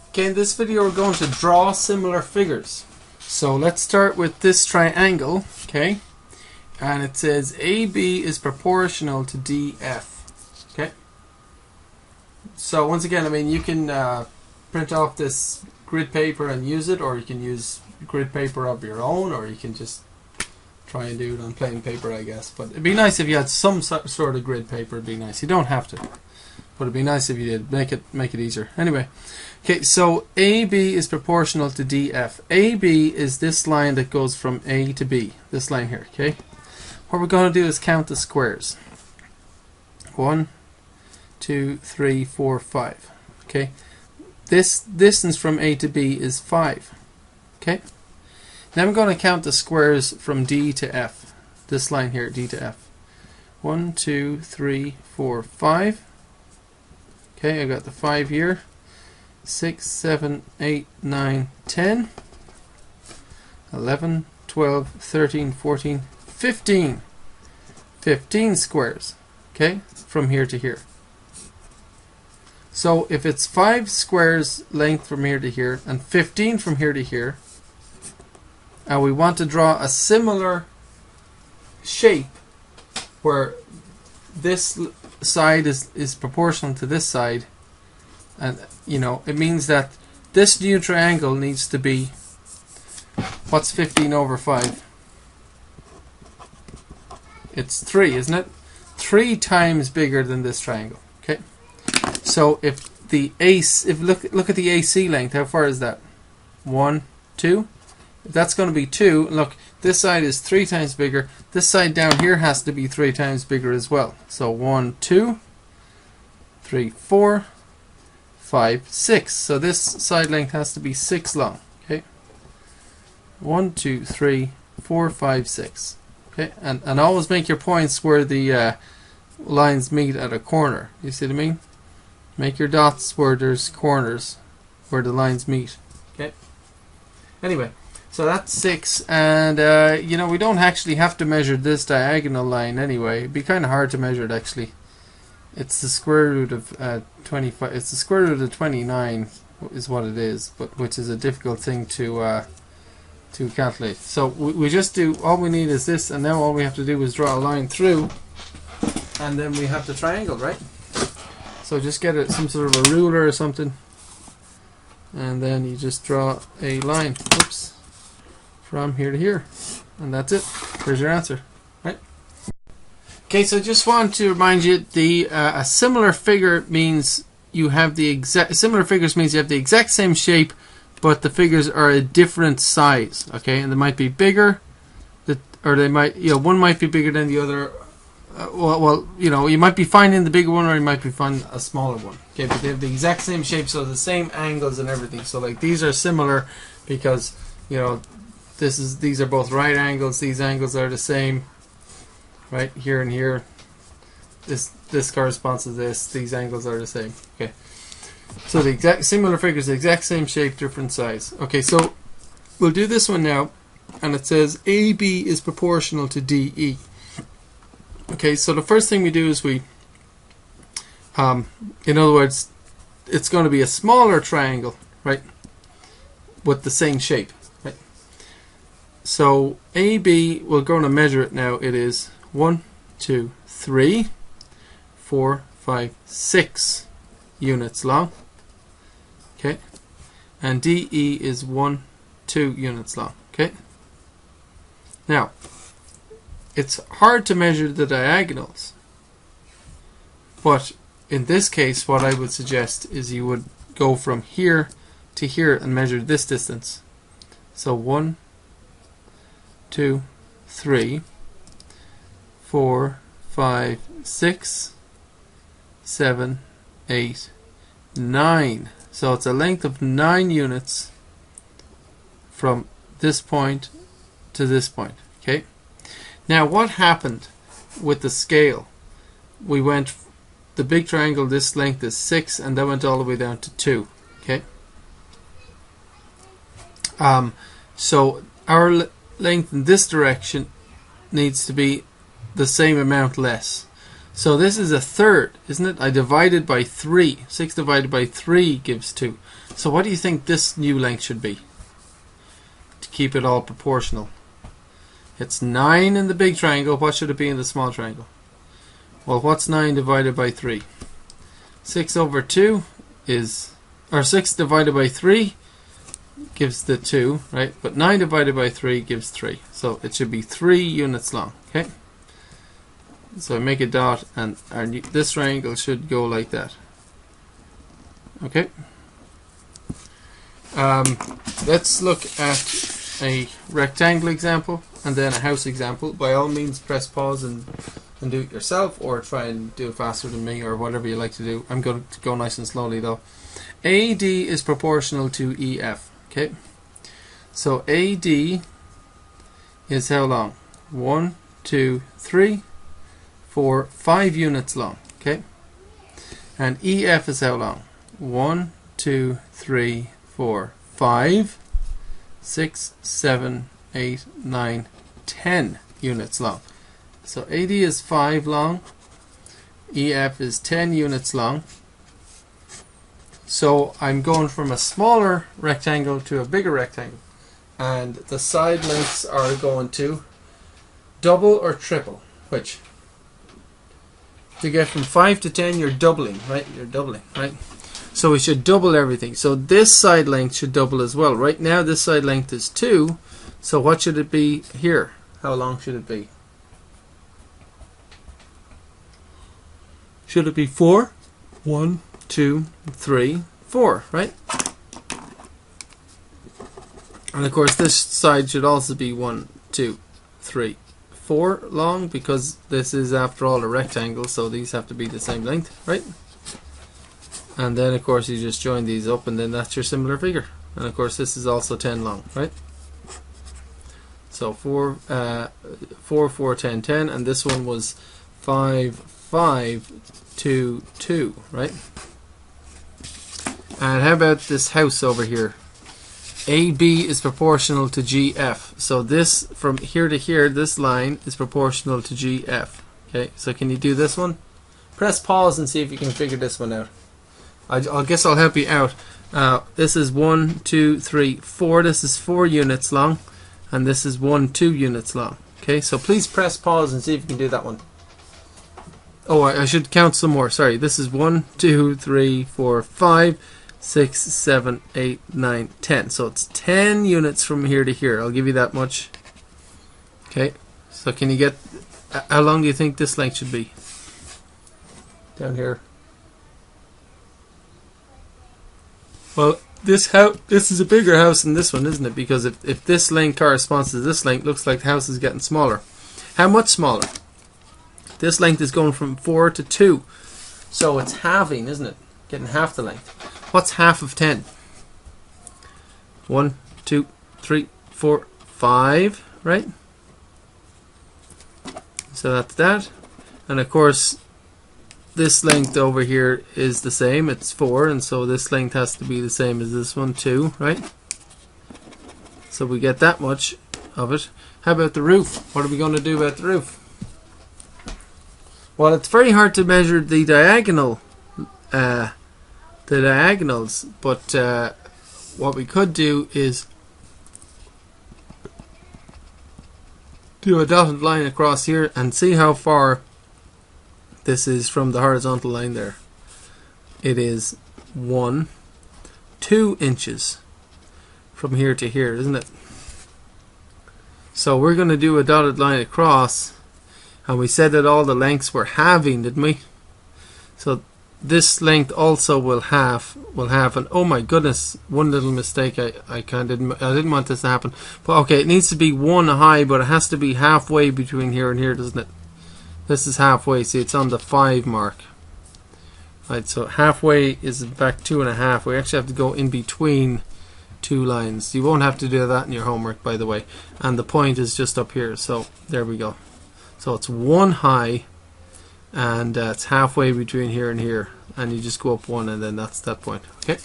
Okay, in this video we're going to draw similar figures. So let's start with this triangle, okay? And it says AB is proportional to DF, okay? So once again, I mean, you can print off this grid paper and use it, or you can use grid paper of your own, or you can just try and do it on plain paper, I guess. But it'd be nice if you had some sort of grid paper. It'd be nice. You don't have to, but it'd be nice if you did. Make it easier. Anyway, okay. So AB is proportional to DF. AB is this line that goes from A to B. This line here. Okay. What we're going to do is count the squares. 1, 2, 3, 4, 5. Okay. This distance from A to B is 5. Okay. Now I'm going to count the squares from D to F. This line here, D to F. 1, 2, 3, 4, 5. Okay, I got the 5 here. 6, 7, 8, 9, 10. 11, 12, 13, 14, 15. 15 squares. Okay, from here to here. So if it's 5 squares length from here to here and 15 from here to here, and we want to draw a similar shape where this side is proportional to this side, and you know, it means that this new triangle needs to be, what's 15 over 5? It's 3, isn't it? 3 times bigger than this triangle. Okay. So if the look at the AC length, how far is that? 1, 2. If that's going to be 2, look, this side is 3 times bigger. This side down here has to be 3 times bigger as well. So 1, 2, 3, 4, 5, 6. So this side length has to be 6 long. Okay. 1, 2, 3, 4, 5, 6. Okay, and always make your points where the lines meet at a corner. You see what I mean? Make your dots where there's corners, where the lines meet. Okay. Anyway, so that's 6, and you know, we don't actually have to measure this diagonal line anyway. It'd be kind of hard to measure it actually. It's the square root of 25. It's the square root of 29 is what it is, but which is a difficult thing to calculate. So we just do, all we need is this, and now all we have to do is draw a line through, and then we have the triangle, right? So just get some sort of a ruler or something, and then you just draw a line, oops, from here to here, and that's it. There's your answer, right? Okay, so just want to remind you, a similar figure means you have the exact same shape, but the figures are a different size. Okay, and they might be bigger, or they might, you know, one might be bigger than the other. Well, you know, you might be finding the bigger one, or you might be finding a smaller one. Okay, but they have the exact same shape, so the same angles and everything. So like these are similar because, you know, these are both right angles. These angles are the same, right here and here. This corresponds to this. These angles are the same. Okay, so the exact similar figures, the exact same shape, different size. Okay, so we'll do this one now, and it says AB is proportional to DE. Okay, so the first thing we do is we, in other words, it's going to be a smaller triangle, right, with the same shape, right? So AB, we're going to measure it now. It is 1, 2, 3, 4, 5, 6 units long. Okay, and DE is 1, 2 units long. Okay, now it's hard to measure the diagonals, but in this case what I would suggest is you would go from here to here and measure this distance. So 1, 2, 3, 4, 5, 6, 7, 8, 9. So it's a length of 9 units from this point to this point. Okay. Now what happened with the scale? We went, the big triangle, this length is 6, and that went all the way down to 2. Okay. So our length in this direction needs to be the same amount less. So this is a third, isn't it? I divided by 3. 6 divided by 3 gives 2. So what do you think this new length should be? To keep it all proportional. It's 9 in the big triangle. What should it be in the small triangle? Well, what's 9 divided by 3? 6 over 2 is, or 6 divided by 3 gives the 2, right? But 9 divided by 3 gives 3. So it should be 3 units long, okay? So I make a dot, and this triangle should go like that. Okay. Let's look at a rectangle example and then a house example. By all means, press pause and do it yourself, or try and do it faster than me, or whatever you like to do. I'm going to go nice and slowly though. AD is proportional to EF. Okay. So AD is how long? 1, 2, 3, 4, 5 units long. Okay. And EF is how long? 1, 2, 3, 4, 5, 6, 7, 8, 9, 10 units long. So AD is 5 long, EF is 10 units long. So I'm going from a smaller rectangle to a bigger rectangle, and the side lengths are going to double or triple. Which? To get from 5 to 10, you're doubling, right? You're doubling, right? So we should double everything. So this side length should double as well. Right now this side length is 2. So what should it be here? How long should it be? Should it be 4? 1, 2, 3, 4, right? And of course this side should also be 1, 2, 3, 4 long, because this is after all a rectangle, so these have to be the same length, right? And then of course you just join these up, and then that's your similar figure. And of course this is also 10 long, right? So 4, 4, 10, 10, and this one was 5, 5, 2, 2, right? And how about this house over here? AB is proportional to GF. So this, from here to here, this line is proportional to GF. Okay, so can you do this one? Press pause and see if you can figure this one out. I guess I'll help you out. This is 1, 2, 3, 4. This is 4 units long, and this is 1, 2 units long. Okay, so please press pause and see if you can do that one. Oh, I should count some more. Sorry, this is 1, 2, 3, 4, 5, 6, 7, 8, 9, 10. So it's 10 units from here to here. I'll give you that much. Okay, so can you get, how long do you think this length should be? Down here. Well, this is a bigger house than this one, isn't it? Because if this length corresponds to this length, looks like the house is getting smaller. How much smaller? This length is going from 4 to 2. So it's halving, isn't it? Getting half the length. What's half of 10? 1, 2, 3, 4, 5, right? So that's that. And of course, this length over here is the same. It's 4, and so this length has to be the same as this one too, right? So we get that much of it. How about the roof? What are we going to do about the roof? Well, it's very hard to measure the diagonals, but what we could do is do a dotted line across here and see how far this is from the horizontal line there. It is 2 inches from here to here, isn't it? So we're going to do a dotted line across, and we said that all the lengths were halving, didn't we? So this length also will halve, and oh my goodness, one little mistake. I didn't want this to happen. But okay, it needs to be 1 high, but it has to be halfway between here and here, doesn't it? This is halfway. See, it's on the 5 mark. Right, so halfway is in fact 2.5. We actually have to go in between 2 lines. You won't have to do that in your homework, by the way. And the point is just up here. So there we go. So it's 1 high, and it's halfway between here and here. And you just go up 1, and then that's that point. Okay.